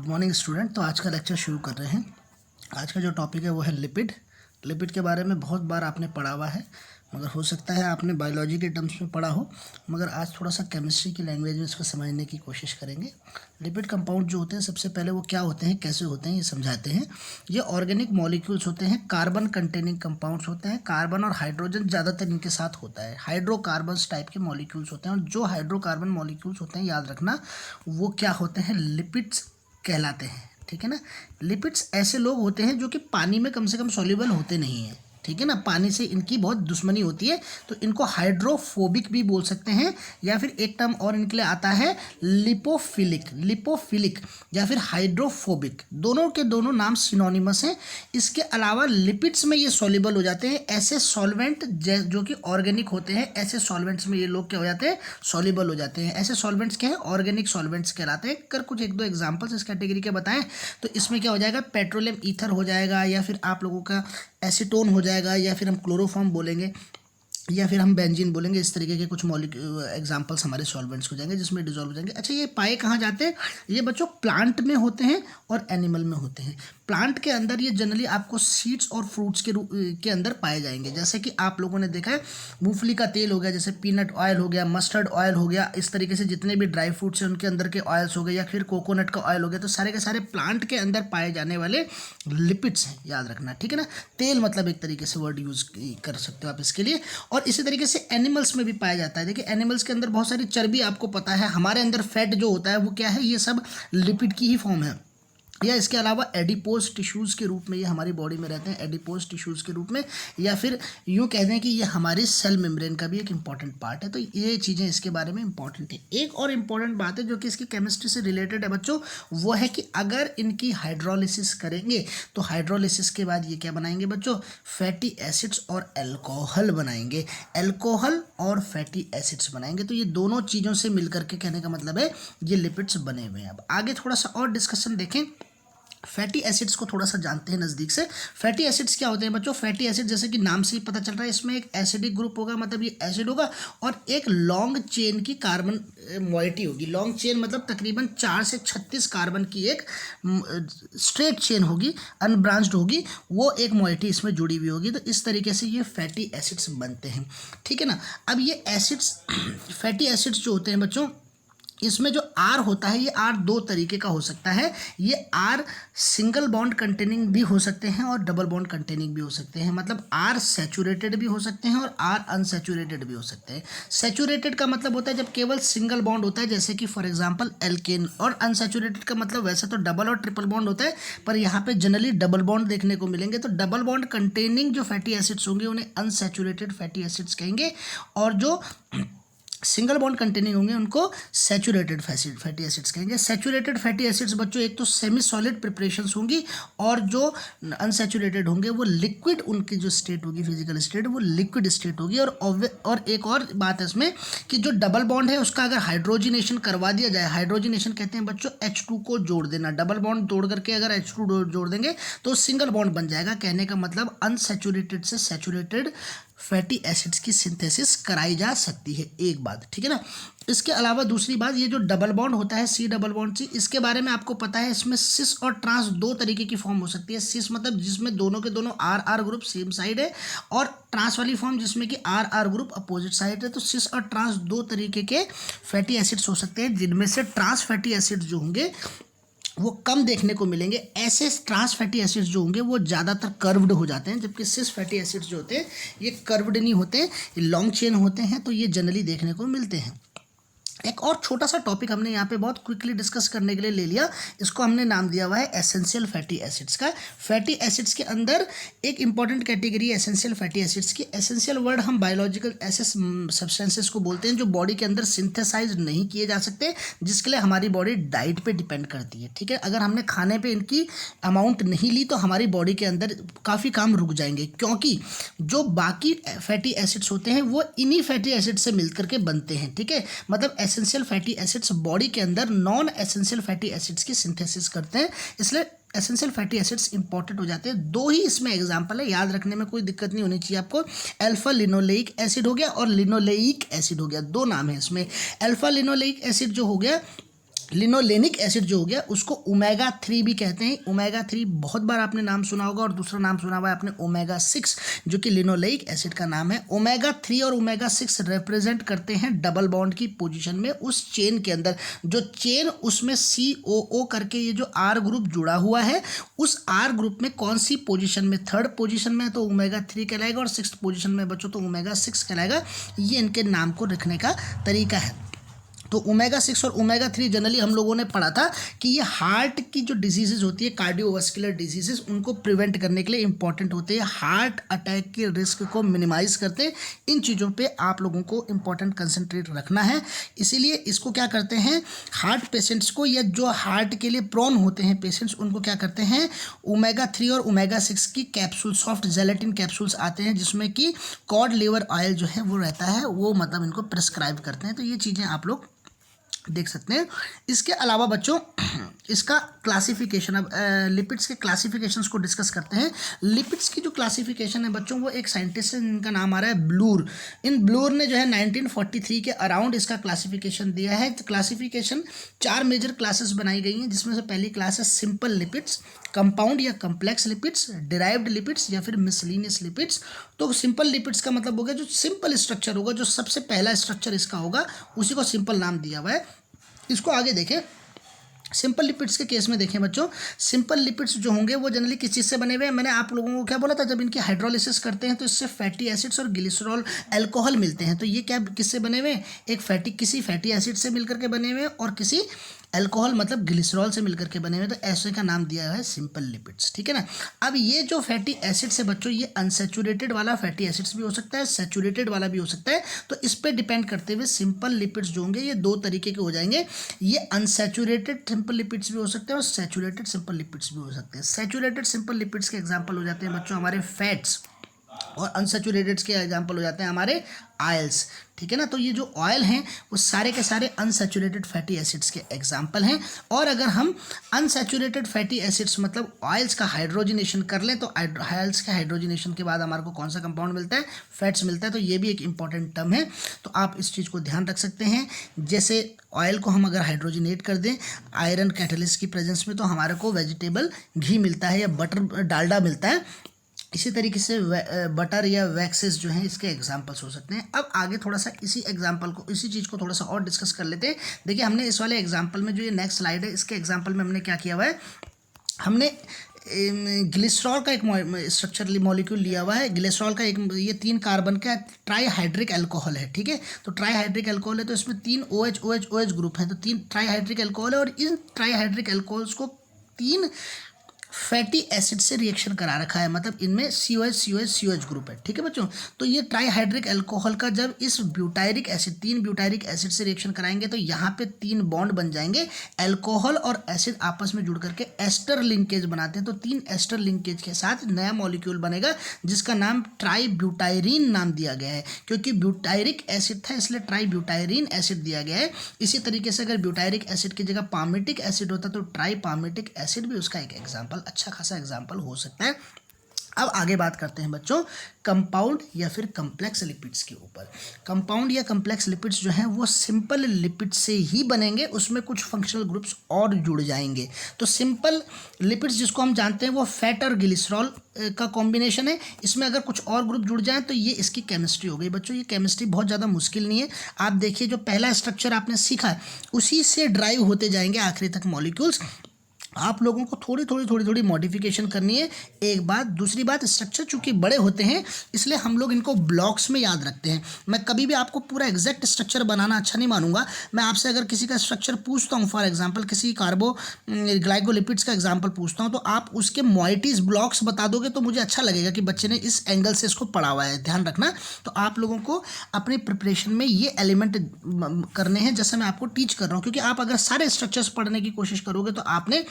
Good morning student. तो आज का लेक्चर शुरू कर रहे हैं। आज का जो टॉपिक है वो है लिपिड। लिपिड के बारे में बहुत बार आपने पढ़ा हुआ है, मगर हो सकता है आपने बायोलॉजी के टर्म्स में पढ़ा हो, मगर आज थोड़ा सा केमिस्ट्री की लैंग्वेज में इसको समझने की कोशिश करेंगे। लिपिड कंपाउंड जो होते हैं, सबसे पहले वो क्या होते हैं, कैसे होते हैं, ये समझाते हैं। ये ऑर्गेनिक मॉलिक्यूल्स होते हैं, कार्बन कंटेनिंग कंपाउंड्स होते हैं। कार्बन और हाइड्रोजन ज़्यादातर इनके साथ होता है। हाइड्रोकार्बन्स टाइप के मॉलिक्यूल्स होते हैं, और जो हाइड्रोकार्बन मॉलिक्यूल्स होते हैं, याद रखना, वो क्या होते हैं, लिपिड्स कहलाते हैं। ठीक है ना। लिपिड्स ऐसे लोग होते हैं जो कि पानी में कम से कम सॉल्युबल होते नहीं हैं। ठीक है ना, पानी से इनकी बहुत दुश्मनी होती है, तो इनको हाइड्रोफोबिक भी बोल सकते हैं, या फिर एक टर्म और इनके लिए आता है लिपोफिलिक या फिर हाइड्रोफोबिक। दोनों के दोनों नाम सिनोनिमस हैं। इसके अलावा लिपिड्स में ये सॉल्युबल हो जाते हैं। ऐसे सॉल्वेंट जो कि ऑर्गेनिक होते हैं, ऐसे सॉल्वेंट्स में ये लोग क्या हो जाते हैं, सॉल्युबल हो जाते हैं। ऐसे सॉल्वेंट्स क्या है, ऑर्गेनिक सॉल्वेंट्स कहलाते हैं। कर कुछ एक दो एग्जांपल्स इस कैटेगरी के बताएं तो इसमें क्या हो जाएगा, पेट्रोलियम ईथर हो जाएगा, या फिर आप लोगों का एसीटोन हो जाएगा, या फिर हम क्लोरोफॉर्म बोलेंगे, या फिर हम बेंजीन बोलेंगे। इस तरीके के कुछ एग्जांपल्स हमारे सॉल्वेंट्स हो जाएंगे जिसमें डिजोल्व हो जाएंगे। अच्छा, ये पाए कहाँ जाते हैं, ये बच्चों प्लांट में होते हैं और एनिमल में होते हैं। प्लांट के अंदर ये जनरली आपको सीड्स और फ्रूट्स के अंदर पाए जाएंगे। जैसे कि आप लोगों ने देखा है, मूंगफली का तेल हो गया, जैसे पीनट ऑयल हो गया, मस्टर्ड ऑयल हो गया, इस तरीके से जितने भी ड्राई फ्रूट्स हैं उनके अंदर के ऑयल्स हो गए, या फिर कोकोनट का ऑयल हो गया, तो सारे के सारे प्लांट के अंदर पाए जाने वाले लिपिड्स हैं, याद रखना। ठीक है ना। तेल मतलब एक तरीके से वर्ड यूज कर सकते हो आप इसके लिए। और इसी तरीके से एनिमल्स में भी पाया जाता है। देखिए, एनिमल्स के अंदर बहुत सारी चर्बी, आपको पता है हमारे अंदर फैट जो होता है वो क्या है, ये सब लिपिड की ही फॉर्म है। या इसके अलावा एडिपोज टिश्यूज़ के रूप में ये हमारी बॉडी में रहते हैं, एडिपोज टिश्यूज़ के रूप में, या फिर यूँ कह दें कि ये हमारे सेल मेम्ब्रेन का भी एक इंपॉर्टेंट पार्ट है। तो ये चीज़ें इसके बारे में इंपॉर्टेंट है। एक और इम्पॉर्टेंट बात है जो कि इसकी केमिस्ट्री से रिलेटेड है बच्चों, वो है कि अगर इनकी हाइड्रोलिसिस करेंगे तो हाइड्रोलिसिस के बाद ये क्या बनाएंगे बच्चों, फैटी एसिड्स और एल्कोहल बनाएंगे। एल्कोहल और फैटी एसिड्स बनाएंगे, तो ये दोनों चीज़ों से मिलकर के, कहने का मतलब है, ये लिपिड्स बने हुए हैं। अब आगे थोड़ा सा और डिस्कशन देखें। फैटी एसिड्स को थोड़ा सा जानते हैं नज़दीक से। फैटी एसिड्स क्या होते हैं बच्चों, फैटी एसिड जैसे कि नाम से ही पता चल रहा है, इसमें एक एसिडिक ग्रुप होगा, मतलब ये एसिड होगा, और एक लॉन्ग चेन की कार्बन मॉइटी होगी। लॉन्ग चेन मतलब तकरीबन 4 से 36 कार्बन की एक स्ट्रेट चेन होगी, अनब्रांच्ड होगी, वो एक मॉइटी इसमें जुड़ी हुई होगी। तो इस तरीके से ये फैटी एसिड्स बनते हैं। ठीक है ना। अब ये एसिड्स, फैटी एसिड्स जो होते हैं बच्चों, इसमें जो आर होता है, ये आर दो तरीके का हो सकता है। ये आर सिंगल बॉन्ड कंटेनिंग भी हो सकते हैं और डबल बॉन्ड कंटेनिंग भी हो सकते हैं। मतलब आर सैचुरेटेड भी हो सकते हैं और आर अनसैचुरेटेड भी हो सकते हैं। सैचुरेटेड का मतलब होता है जब केवल सिंगल बॉन्ड होता है, जैसे कि फॉर एग्जांपल एल्केन, और अनसैचुरेटेड का मतलब वैसे तो डबल और ट्रिपल बॉन्ड होता है, पर यहाँ पे जनरली डबल बॉन्ड देखने को मिलेंगे। तो डबल बॉन्ड कंटेनिंग जो फैटी एसिड्स होंगे उन्हें अनसैचुरेटेड फैटी एसिड्स कहेंगे, और जो सिंगल बॉन्ड कंटेनिंग होंगे उनको सैचुरेटेड फैटी एसिड्स कहेंगे। सैचुरेटेड फैटी एसिड्स बच्चों एक तो सेमी सॉलिड प्रिपरेशंस होंगी, और जो अनसैचुरेटेड होंगे वो लिक्विड, उनकी जो स्टेट होगी, फिजिकल स्टेट, वो लिक्विड स्टेट होगी। और एक और बात है इसमें कि जो डबल बॉन्ड है उसका अगर हाइड्रोजिनेशन करवा दिया जाए, हाइड्रोजिनेशन कहते हैं बच्चों H2 को जोड़ देना। डबल बॉन्ड तोड़ करके अगर H2 जोड़ देंगे तो सिंगल बॉन्ड बन जाएगा। कहने का मतलब अनसैचुरेटेड से सैचुरेटेड फैटी एसिड्स की सिंथेसिस कराई जा सकती है, एक बात। ठीक है ना। इसके अलावा दूसरी बात, ये जो डबल बॉन्ड होता है, सी डबल बॉन्ड सी, इसके बारे में आपको पता है, इसमें सिस और ट्रांस दो तरीके की फॉर्म हो सकती है। सिस मतलब जिसमें दोनों के दोनों R R group same side है, और ट्रांस वाली फॉर्म जिसमें कि R R group opposite side है। तो सिस और ट्रांस दो तरीके के फैटी एसिड्स हो सकते हैं, जिनमें से ट्रांस फैटी एसिड्स जो होंगे वो कम देखने को मिलेंगे। ऐसे ट्रांस फैटी एसिड्स जो होंगे वो ज़्यादातर कर्व्ड हो जाते हैं, जबकि सिस फैटी एसिड्स जो होते हैं ये कर्व्ड नहीं होते, ये लॉन्ग चेन होते हैं, तो ये जनरली देखने को मिलते हैं। एक और छोटा सा टॉपिक हमने यहाँ पे बहुत क्विकली डिस्कस करने के लिए ले लिया, इसको हमने नाम दिया हुआ है एसेंशियल फैटी एसिड्स का। फैटी एसिड्स के अंदर एक इंपॉर्टेंट कैटेगरी है एसेंशियल फैटी एसिड्स की। एसेंशियल वर्ड हम बायोलॉजिकल ऐसे सब्सटेंसेस को बोलते हैं जो बॉडी के अंदर सिंथेसाइज नहीं किए जा सकते, जिसके लिए हमारी बॉडी डाइट पे डिपेंड करती है। ठीक है। अगर हमने खाने पे इनकी अमाउंट नहीं ली तो हमारी बॉडी के अंदर काफ़ी काम रुक जाएंगे, क्योंकि जो बाकी फैटी एसिड्स होते हैं वो इन्हीं फैटी एसिड से मिलकर के बनते हैं। ठीक है। मतलब एसेंशियल फैटी एसिड्स बॉडी के अंदर नॉन एसेंशियल फैटी एसिड्स की सिंथेसिस करते हैं, इसलिए एसेंशियल फैटी एसिड्स इंपॉर्टेंट हो जाते हैं। दो ही इसमें एग्जांपल है, याद रखने में कोई दिक्कत नहीं होनी चाहिए आपको। अल्फा लिनोलेइक एसिड हो गया और लिनोलेइक एसिड हो गया, दो नाम है इसमें। अल्फा लिनोलेइक एसिड जो हो गया लिनोलेनिक एसिड जो हो गया उसको ओमेगा 3 भी कहते हैं। ओमेगा 3 बहुत बार आपने नाम सुना होगा, और दूसरा नाम सुना हुआ है आपने ओमेगा 6 जो कि लिनोलेइक एसिड का नाम है। ओमेगा 3 और ओमेगा 6 रिप्रेजेंट करते हैं डबल बॉन्ड की पोजीशन में उस चेन के अंदर, जो चेन उसमें COO करके ये जो R ग्रुप जुड़ा हुआ है, उस R ग्रुप में कौन सी पोजीशन में, थर्ड पोजीशन में तो ओमेगा 3 कहलाएगा, और सिक्स्थ पोजीशन में बच्चों तो ओमेगा 6 कहलाएगा। ये इनके नाम को रखने का तरीका है। तो ओमेगा 6 और ओमेगा 3 जनरली हम लोगों ने पढ़ा था कि ये हार्ट की जो डिजीजेज होती है, कार्डियोवास्कुलर डिजीजेज, उनको प्रिवेंट करने के लिए इंपॉर्टेंट होते हैं, हार्ट अटैक के रिस्क को मिनिमाइज करते हैं। इन चीज़ों पे आप लोगों को इंपॉर्टेंट कंसंट्रेट रखना है। इसीलिए इसको क्या करते हैं, हार्ट पेशेंट्स को, या जो हार्ट के लिए प्रोन होते हैं पेशेंट्स, उनको क्या करते हैं, ओमेगा 3 और ओमेगा 6 की कैप्सूल, सॉफ्ट जेलेटिन कैप्सूल्स आते हैं जिसमें कि कॉड लिवर ऑयल जो है वो रहता है, वो मतलब इनको प्रिस्क्राइब करते हैं। तो ये चीज़ें आप लोग देख सकते हैं। इसके अलावा बच्चों इसका क्लासिफिकेशन, अब लिपिड्स के क्लासिफिकेशंस को डिस्कस करते हैं। लिपिड्स की जो क्लासिफिकेशन है बच्चों, वो एक साइंटिस्ट है जिनका नाम आ रहा है ब्लूर। इन ब्लूर ने जो है 1943 के अराउंड इसका क्लासिफिकेशन दिया है। क्लासिफिकेशन 4 मेजर क्लासेस बनाई गई हैं, जिसमें से पहली क्लास है सिंपल लिपिड्स, कंपाउंड या कम्प्लेक्स लिपिड्स, डिराइव्ड लिपिड्स या फिर मिसलिनियस लिपिड्स। तो सिंपल लिपिड्स का मतलब होगा जो सिंपल स्ट्रक्चर होगा, जो सबसे पहला स्ट्रक्चर इसका होगा, उसी को सिंपल नाम दिया हुआ है। इसको आगे देखें। सिंपल लिपिड्स के केस में देखें बच्चों, सिंपल लिपिड्स जो होंगे वो जनरली किस चीज़ से बने हुए हैं, मैंने आप लोगों को क्या बोला था, जब इनकी हाइड्रोलिसिस करते हैं तो इससे फैटी एसिड्स और ग्लिसरॉल अल्कोहल मिलते हैं। तो ये क्या किससे बने हुए हैं, एक किसी फैटी एसिड से मिलकर के बने हुए हैं, और किसी अल्कोहल मतलब ग्लिसरॉल से मिलकर के बने हुए, तो ऐसे का नाम दिया है सिंपल लिपिड्स। ठीक है ना। अब ये जो फैटी एसिड्स है बच्चों, ये अनसैचुरेटेड वाला फैटी एसिड्स भी हो सकता है, सैचुरेटेड वाला भी हो सकता है। तो इस पे डिपेंड करते हुए सिंपल लिपिड्स जो होंगे ये 2 तरीके के हो जाएंगे। ये अनसैचुरेटेड सिंपल लिपिड्स भी हो सकते हैं और सैचुरेटेड सिंपल लिपिड्स भी हो सकते हैं। सैचुरेटेड सिंपल लिपिड्स के एग्जाम्पल हो जाते हैं बच्चों हमारे फैट्स, और अनसैचुरेटेड के एग्जाम्पल हो जाते हैं हमारे ऑयल्स। ठीक है ना। तो ये जो ऑयल हैं वो सारे के सारे अनसैचुरेटेड फैटी एसिड्स के एग्जाम्पल हैं। और अगर हम अनसैचुरेटेड फैटी एसिड्स मतलब ऑयल्स का हाइड्रोजिनेशन कर लें, तो ऑयल्स के हाइड्रोजिनेशन के बाद हमारे को कौन सा कंपाउंड मिलता है, फैट्स मिलता है। तो ये भी एक इंपॉर्टेंट टर्म है, तो आप इस चीज़ को ध्यान रख सकते हैं। जैसे ऑयल को हम अगर हाइड्रोजिनेट कर दें आयरन कैटलिस्ट की प्रेजेंस में, तो हमारे को वेजिटेबल घी मिलता है या बटर डालडा मिलता है। इसी तरीके से बटर या वैक्सेस जो हैं इसके एग्जांपल्स हो सकते हैं। अब आगे थोड़ा सा इसी एग्जांपल को, इसी चीज़ को थोड़ा सा और डिस्कस कर लेते हैं। देखिए हमने इस वाले एग्जांपल में, जो ये नेक्स्ट स्लाइड है, इसके एग्जांपल में हमने क्या किया हुआ है, हमने ग्लिसरॉल का एक स्ट्रक्चर मॉलिक्यूल लिया हुआ है। ग्लिसरॉल का एक, ये 3 कार्बन का ट्राईहाइड्रिक अल्कोहल है। ठीक है। तो ट्राईहाइड्रिक अल्कोहल है, तो इसमें 3 OH ग्रुप हैं, तो 3 ट्राईहाइड्रिक अल्कोहल है, और इन ट्राईहाइड्रिक अल्कोहल्स को 3 फैटी एसिड से रिएक्शन करा रखा है, मतलब इनमें COH ग्रुप है। ठीक है बच्चों। तो ये ट्राईहाइड्रिक अल्कोहल का जब इस ब्यूटायरिक एसिड, 3 ब्यूटायरिक एसिड से रिएक्शन कराएंगे, तो यहाँ पे 3 बॉन्ड बन जाएंगे। अल्कोहल और एसिड आपस में जुड़ करके एस्टर लिंकेज बनाते हैं, तो 3 एस्टर लिंकेज के साथ नया मॉलिक्यूल बनेगा जिसका नाम ट्राई ब्यूटायरीन नाम दिया गया है, क्योंकि ब्यूटायरिक एसिड था इसलिए ट्राई ब्यूटायरीन एसिड दिया गया है। इसी तरीके से अगर ब्यूटायरिक एसिड की जगह पामेटिक एसिड होता तो ट्राई पामेटिक एसिड भी उसका एक एग्जाम्पल, अच्छा खासा एग्जाम्पल हो सकता है। अब आगे बात करते हैं बच्चों कंपाउंड या फिर कम्प्लेक्स लिपिड्स के ऊपर। कंपाउंड या कम्प्लेक्स लिपिड्स जो हैं वो सिंपल लिपिड्स से ही बनेंगे, उसमें कुछ फंक्शनल ग्रुप्स और जुड़ जाएंगे। तो सिंपल लिपिड्स जिसको हम जानते हैं वो फैट और ग्लिसरॉल का कॉम्बिनेशन है। इसमें अगर कुछ और ग्रुप जुड़ जाए तो ये इसकी केमिस्ट्री हो गई। बच्चों ये केमिस्ट्री बहुत ज़्यादा मुश्किल नहीं है। आप देखिए जो पहला स्ट्रक्चर आपने सीखा है उसी से ड्राइव होते जाएंगे आखिरी तक मॉलिक्यूल्स। आप लोगों को थोड़ी मॉडिफिकेशन करनी है, एक बात। दूसरी बात, स्ट्रक्चर चूंकि बड़े होते हैं इसलिए हम लोग इनको ब्लॉक्स में याद रखते हैं। मैं कभी भी आपको पूरा एग्जैक्ट स्ट्रक्चर बनाना अच्छा नहीं मानूंगा। मैं आपसे अगर किसी का स्ट्रक्चर पूछता हूँ, फॉर एग्जांपल किसी ग्लाइकोलिपिड्स का एग्जांपल पूछता हूँ, तो आप उसके मॉइटीज ब्लॉक्स बता दोगे तो मुझे अच्छा लगेगा कि बच्चे ने इस एंगल से इसको पढ़ा हुआ है। ध्यान रखना। तो आप लोगों को अपनी प्रिपरेशन में ये एलिमेंट करने हैं जैसे मैं आपको टीच कर रहा हूँ, क्योंकि आप अगर सारे स्ट्रक्चर्स पढ़ने की कोशिश करोगे तो आपने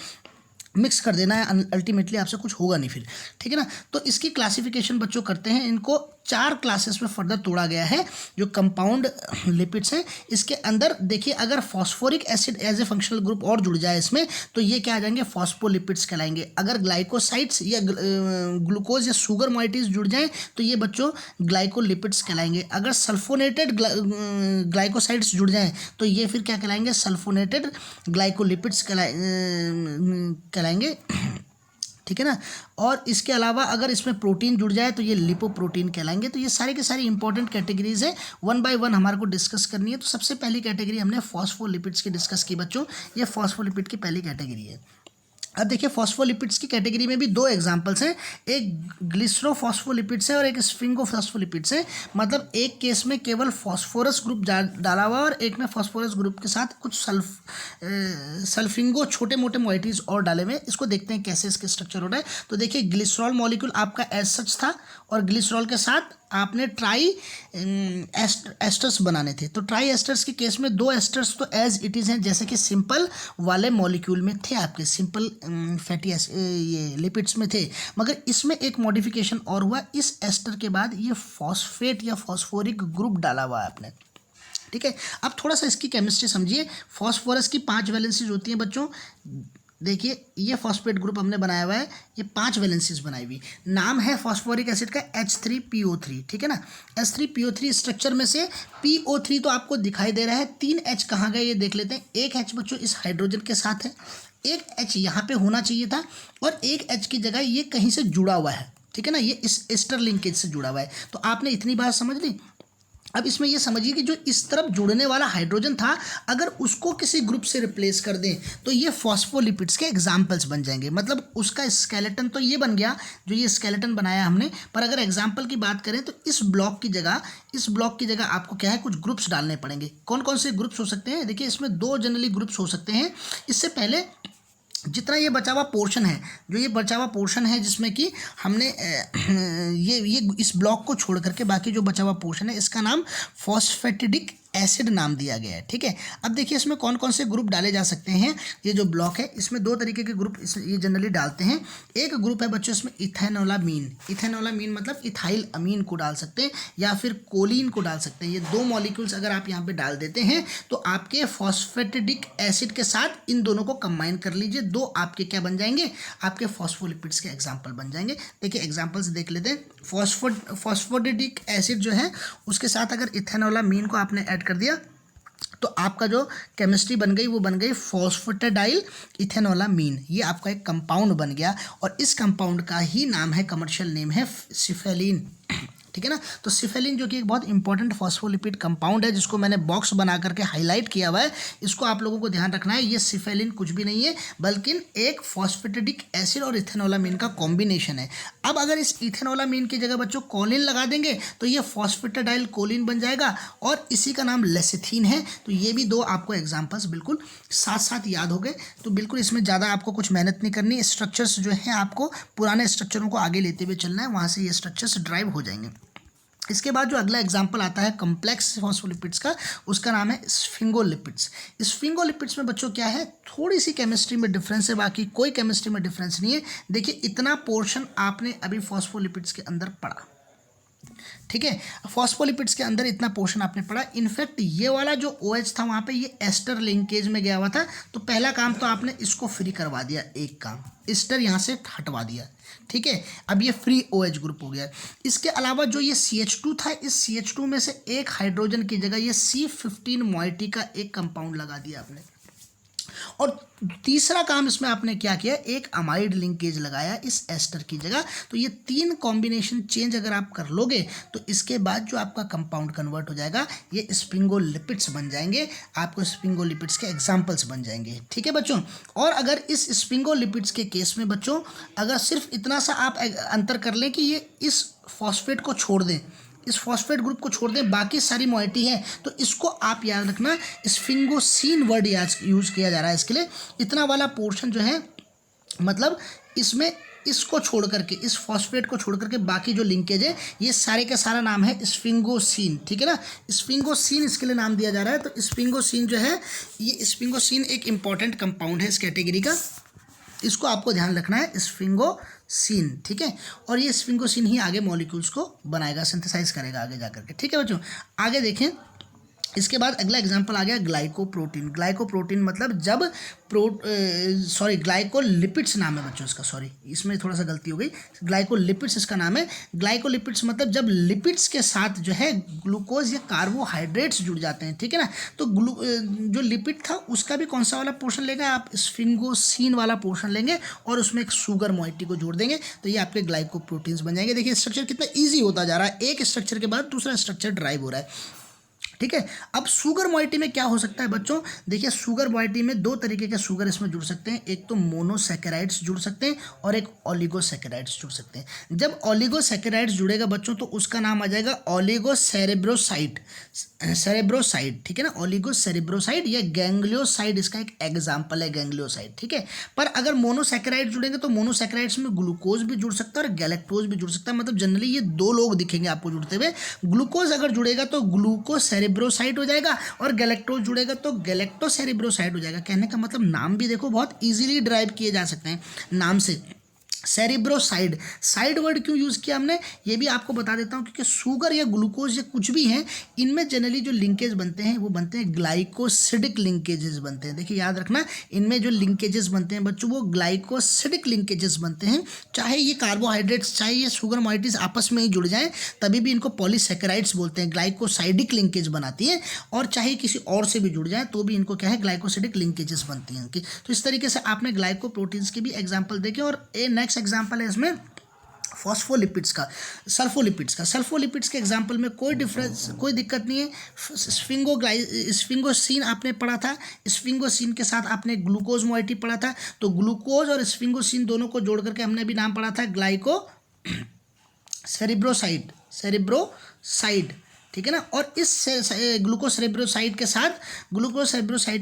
मिक्स कर देना है, अल्टीमेटली आपसे कुछ होगा नहीं फिर। ठीक है ना। तो इसकी क्लासिफिकेशन बच्चों करते हैं, इनको 4 क्लासेस में फर्दर तोड़ा गया है जो कंपाउंड लिपिड्स हैं। इसके अंदर देखिए अगर phosphoric acid as a functional group और जुड़ जाए इसमें तो ये क्या आ जाएंगे, फॉस्फोलिपिड्स कहलाएंगे। अगर ग्लाइकोसाइड्स या ग्लूकोज या शुगर मॉइटीज जुड़ जाएं तो ये बच्चों ग्लाइकोलिपिड्स कहलाएंगे। अगर सल्फोनेटेड ग्लाइकोसाइड्स जुड़ जाएं तो ये फिर क्या कहलाएंगे, सल्फोनेटेड ग्लाइकोलिपिड्स कहलाएंगे। ठीक है ना। और इसके अलावा अगर इसमें प्रोटीन जुड़ जाए तो ये लिपोप्रोटीन कहलाएंगे। तो ये सारे के सारी इंपॉर्टेंट कैटेगरीज है, 1 बाय 1 हमारे को डिस्कस करनी है। तो सबसे पहली कैटेगरी हमने फॉस्फोलिपिड्स की डिस्कस की बच्चों, ये फॉस्फोलिपिड की पहली कैटेगरी है। अब देखिए फॉस्फोलिपिड्स की कैटेगरी में भी 2 एग्जांपल्स हैं, एक ग्लिसरोफॉस्फोलिपिड्स है और एक स्फिंगोफॉस्फोलिपिड्स है। मतलब एक केस में केवल फॉस्फोरस ग्रुप डाला हुआ और एक में फॉस्फोरस ग्रुप के साथ कुछ सल्फिंगो छोटे मोटे मॉइटीज और डाले हुए। इसको देखते हैं कैसे इसके स्ट्रक्चर हो रहा है। तो देखिए ग्लिसरॉल मॉलिक्यूल आपका एज सच था और ग्लिसरॉल के साथ आपने ट्राई एस्टर्स बनाने थे। तो ट्राई एस्टर्स के केस में 2 एस्टर्स तो एज इट इज़ हैं, जैसे कि सिंपल वाले मॉलिक्यूल में थे, आपके सिंपल फैटी ये लिपिड्स में थे। मगर इसमें एक मॉडिफिकेशन और हुआ, इस एस्टर के बाद ये फॉस्फेट या फॉस्फोरिक ग्रुप डाला हुआ है आपने। ठीक है, अब थोड़ा सा इसकी केमिस्ट्री समझिए। फॉस्फोरस की 5 वैलेंसीज होती हैं बच्चों। देखिए ये फॉस्फेट ग्रुप हमने बनाया हुआ है, ये 5 वैलेंसीज बनाई हुई। नाम है फॉस्फोरिक एसिड का H3PO3। ठीक है ना। H3PO3 स्ट्रक्चर में से PO3 तो आपको दिखाई दे रहा है, 3 H कहाँ गए ये देख लेते हैं। एक H बच्चों इस हाइड्रोजन के साथ है, एक H यहाँ पे होना चाहिए था और एक H की जगह ये कहीं से जुड़ा हुआ है। ठीक है ना, ये इस एस्टर लिंकेज से जुड़ा हुआ है। तो आपने इतनी बात समझ ली। अब इसमें ये समझिए कि जो इस तरफ जुड़ने वाला हाइड्रोजन था, अगर उसको किसी ग्रुप से रिप्लेस कर दें तो ये फॉस्फोलिपिड्स के एग्जाम्पल्स बन जाएंगे। मतलब उसका स्केलेटन तो ये बन गया जो ये स्केलेटन बनाया हमने, पर अगर एग्जाम्पल की बात करें तो इस ब्लॉक की जगह आपको क्या है, कुछ ग्रुप्स डालने पड़ेंगे। कौन कौन से ग्रुप्स हो सकते हैं, देखिए इसमें 2 जनरली ग्रुप्स हो सकते हैं। इससे पहले जितना ये बचा हुआ पोर्शन है, जो ये बचा हुआ पोर्शन है जिसमें कि हमने ये इस ब्लॉक को छोड़ करके बाकी जो बचा हुआ पोर्शन है इसका नाम फॉस्फेटिडिक एसिड नाम दिया गया है। ठीक है, अब देखिए इसमें कौन कौन से ग्रुप डाले जा सकते हैं। ये जो ब्लॉक है इसमें 2 तरीके के ग्रुप ये जनरली डालते हैं। एक ग्रुप है बच्चों इसमें इथेनोलामीन। इथेनोलामीन मतलब इथाइल अमीन को डाल सकते हैं या फिर कोलिन को डाल सकते हैं। ये 2 मॉलिक्यूल्स अगर आप यहाँ पे डाल देते हैं तो आपके फॉस्फेटिडिक एसिड के साथ इन दोनों को कंबाइन कर लीजिए, 2 आपके क्या बन जाएंगे, आपके फॉस्फोलिपिड्स के एग्जाम्पल बन जाएंगे। देखिए एग्जाम्पल्स देख लेते हैं। फॉस्फोटिडिक एसिड जो है उसके साथ अगर इथेनोलामीन को आपने ऐड कर दिया तो आपका जो केमिस्ट्री बन गई वो बन गई फॉस्फेटाडाइल इथेनोलामीन। ये आपका एक कंपाउंड बन गया और इस कंपाउंड का ही नाम है, कमर्शियल नेम है सिफेलिन। ठीक है ना। तो सिफेलिन जो कि एक बहुत इंपॉर्टेंट फॉस्फोलिपिड कंपाउंड है जिसको मैंने बॉक्स बना करके हाईलाइट किया हुआ है, इसको आप लोगों को ध्यान रखना है। ये सिफेलिन कुछ भी नहीं है बल्कि एक फॉस्फेटिडिक एसिड और इथेनोलामीन का कॉम्बिनेशन है। अब अगर इस इथेनोलामीन की जगह बच्चों कोलिन लगा देंगे तो ये फॉस्फेटाडाइल कोलिन बन जाएगा और इसी का नाम लेसिथीन है। तो ये भी 2 आपको एग्जाम्पल्स बिल्कुल साथ साथ याद हो गए। तो बिल्कुल इसमें ज़्यादा आपको कुछ मेहनत नहीं करनी। स्ट्रक्चर्स जो हैं आपको पुराने स्ट्रक्चरों को आगे लेते हुए चलना है, वहाँ से ये स्ट्रक्चर्स ड्राइव हो जाएंगे। इसके बाद जो अगला एग्जाम्पल आता है कॉम्प्लेक्स फॉस्फोलिपिड्स का, उसका नाम है स्फिंगोलिपिड्स। स्फिंगोलिपिड्स में बच्चों क्या है, थोड़ी सी केमिस्ट्री में डिफरेंस है, बाकी कोई केमिस्ट्री में डिफरेंस नहीं है। देखिए इतना पोर्शन आपने अभी फॉस्फोलिपिड्स के अंदर पढ़ा। ठीक है, फॉस्फोलिपिड्स के अंदर इतना पोर्शन आपने पढ़ा। इनफैक्ट ये वाला जो OH था वहाँ पे ये एस्टर लिंकेज में गया हुआ था। तो पहला काम तो आपने इसको फ्री करवा दिया, एक काम एस्टर यहाँ से हटवा दिया। ठीक है, अब ये फ्री OH ग्रुप हो गया। इसके अलावा जो ये CH2 था, इस CH2 में से एक हाइड्रोजन की जगह ये C15 मॉइटी का एक कंपाउंड लगा दिया आपने। और तीसरा काम इसमें आपने क्या किया, एक अमाइड लिंकेज लगाया इस एस्टर की जगह। तो ये 3 कॉम्बिनेशन चेंज अगर आप कर लोगे तो इसके बाद जो आपका कंपाउंड कन्वर्ट हो जाएगा ये स्फिंगोलिपिड्स बन जाएंगे। आपको स्फिंगोलिपिड्स के एग्जाम्पल्स बन जाएंगे। ठीक है बच्चों। और अगर इस स्फिंगोलिपिड्स के केस में बच्चों अगर सिर्फ इतना सा आप अंतर कर लें कि ये इस फॉस्फेट को छोड़ दें, इस फॉस्फेट ग्रुप को छोड़ दें, बाकी सारी मॉइटी है, तो इसको आप याद रखना स्फिंगोसीन वर्ड यूज़ किया जा रहा है इसके लिए। इतना वाला पोर्शन जो है मतलब इसमें इसको छोड़ करके, इस फॉस्फेट को छोड़ करके बाकी जो लिंकेज है ये सारे का सारा नाम है स्फिंगोसीन। ठीक है ना, स्फिंगोसीन इसके लिए नाम दिया जा रहा है। तो स्फिंगोसीन जो है, ये स्फिंगोसीन एक इंपॉर्टेंट कंपाउंड है इस कैटेगरी का। इसको आपको ध्यान रखना है, स्फिंगोसिन, ठीक है। और ये स्फिंगोसिन ही आगे मॉलिक्यूल्स को बनाएगा, सिंथेसाइज करेगा आगे जा करके, ठीक है बच्चों। आगे देखें, इसके बाद अगला एग्जांपल आ गया ग्लाइकोप्रोटीन। ग्लाइकोप्रोटीन मतलब जब ग्लाइकोलिपिड्स नाम है बच्चों इसका, सॉरी इसमें थोड़ा सा गलती हो गई, ग्लाइकोलिपिड्स इसका नाम है। ग्लाइकोलिपिड्स मतलब जब लिपिड्स के साथ जो है ग्लूकोज या कार्बोहाइड्रेट्स जुड़ जाते हैं, ठीक है ना, तो जो लिपिड था उसका भी कौन सा वाला पोर्शन लेगा आप, स्फिंगोसिन वाला पोर्शन लेंगे और उसमें एक शुगर मॉइटी को जोड़ देंगे, तो ये आपके ग्लाइकोप्रोटीन्स बन जाएंगे। देखिए स्ट्रक्चर कितना ईजी होता जा रहा है, एक स्ट्रक्चर के बाद दूसरा स्ट्रक्चर ड्राइव हो रहा है, ठीक है। अब शुगर मॉइटी में क्या हो सकता है बच्चों, देखिए शुगर मॉइटी में दो तरीके के शुगर इसमें जुड़ सकते हैं, एक तो मोनोसैकेराइड्स जुड़ सकते हैं और एक ओलिगोसैकेराइड्स जुड़ सकते हैं। जब ओलिगोसैकेराइड्स जुड़ेगा बच्चों तो उसका नाम आ जाएगा ओलिगोसेरेब्रोसाइड, ठीक है ना, ओलिगोसेरेब्रोसाइड या गैंग्लियोसाइड इसका एक एग्जाम्पल है, गैंग्लियोसाइड, ठीक है। पर अगर मोनोसैकेराइड जुड़ेंगे तो मोनोसैकेराइड्स में ग्लूकोज भी जुड़ सकता है और गैलेक्टोज भी जुड़ सकता है, मतलब जनरली ये दो लोग दिखेंगे आपको जुड़ते हुए। ग्लूकोज अगर जुड़ेगा तो ग्लूकोसेरेब्रोसाइड हो जाएगा और गैलेक्टोज जुड़ेगा तो गैलेक्टोसेरेब्रोसाइड हो जाएगा। कहने का मतलब नाम भी देखो बहुत इजीली ड्राइव किए जा सकते हैं नाम से। सेरिब्रोसाइड, साइड वर्ड क्यों यूज़ किया हमने ये भी आपको बता देता हूँ, क्योंकि शुगर या ग्लूकोज या कुछ भी हैं इनमें जनरली जो लिंकेज बनते हैं वो बनते हैं ग्लाइकोसिडिक लिंकेजेस बनते हैं। देखिए याद रखना, इनमें जो लिंकेजेस बनते हैं बच्चों वो ग्लाइकोसिडिक लिंकेजेस बनते हैं। चाहे ये कार्बोहाइड्रेट्स चाहे ये शुगर मॉइटीज आपस में ही जुड़ जाएं तभी भी इनको पॉलीसैकेराइड्स बोलते हैं, ग्लाइकोसाइडिक लिंकेज बनाती है, और चाहे किसी और से भी जुड़ जाए तो भी इनको क्या है ग्लाइकोसिडिक लिंकेजेस बनती हैं इनकी। तो इस तरीके से आपने ग्लाइकोप्रोटीन्स के भी एग्जाम्पल देखे। और नेक्स्ट एग्जाम्पल है इसमें फॉस्फोलिपिड्स का, सल्फोलिपिड्स के एग्जाम्पल में कोई डिफरेंस, कोई दिक्कत नहीं है। स्फिंगोसिन आपने पढ़ा था, स्फिंगोसिन के साथ आपने ग्लूकोज मॉइटी पढ़ा था, तो ग्लूकोज और स्फिंगोसिन दोनों को जोड़ करके हमने भी नाम पढ़ा था ग्लाइको सेरिब्रोसाइड, ठीक है ना। और इस ग्लूकोसेरेब्रोसाइड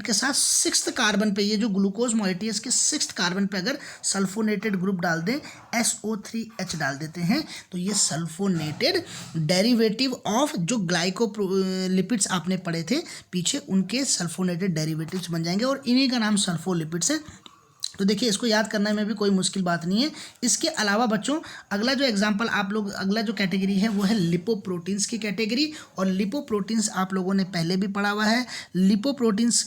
के साथ सिक्स्थ कार्बन पे, ये जो ग्लूकोज मॉइटी है इसके सिक्स्थ कार्बन पे अगर सल्फोनेटेड ग्रुप डाल दें, SO3H डाल देते हैं, तो ये सल्फोनेटेड डेरिवेटिव ऑफ जो ग्लाइकोलिपिड्स आपने पढ़े थे पीछे, उनके सल्फोनेटेड डेरिवेटिव्स बन जाएंगे और इन्हीं का नाम सल्फोलिपिड्स है। तो देखिए इसको याद करने में भी कोई मुश्किल बात नहीं है। इसके अलावा बच्चों अगला जो एग्जांपल आप लोग, अगला जो कैटेगरी है वो है लिपोप्रोटीन्स की कैटेगरी, और लिपोप्रोटीन्स आप लोगों ने पहले भी पढ़ा हुआ है। लिपोप्रोटीन्स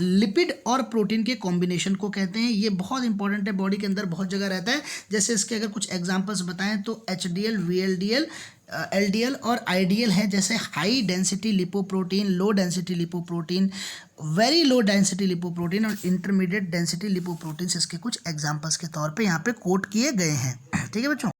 लिपिड और प्रोटीन के कॉम्बिनेशन को कहते हैं, ये बहुत इंपॉर्टेंट है, बॉडी के अंदर बहुत जगह रहता है। जैसे इसके अगर कुछ एग्जांपल्स बताएं तो HDL, VLDL, LDL और IDL है, जैसे high density lipoprotein, low density lipoprotein, very low density lipoprotein और इंटरमीडिएट डेंसिटी लिपोप्रोटीन्स इसके कुछ एग्जांपल्स के तौर पे यहाँ पे कोट किए गए हैं, ठीक है बच्चों।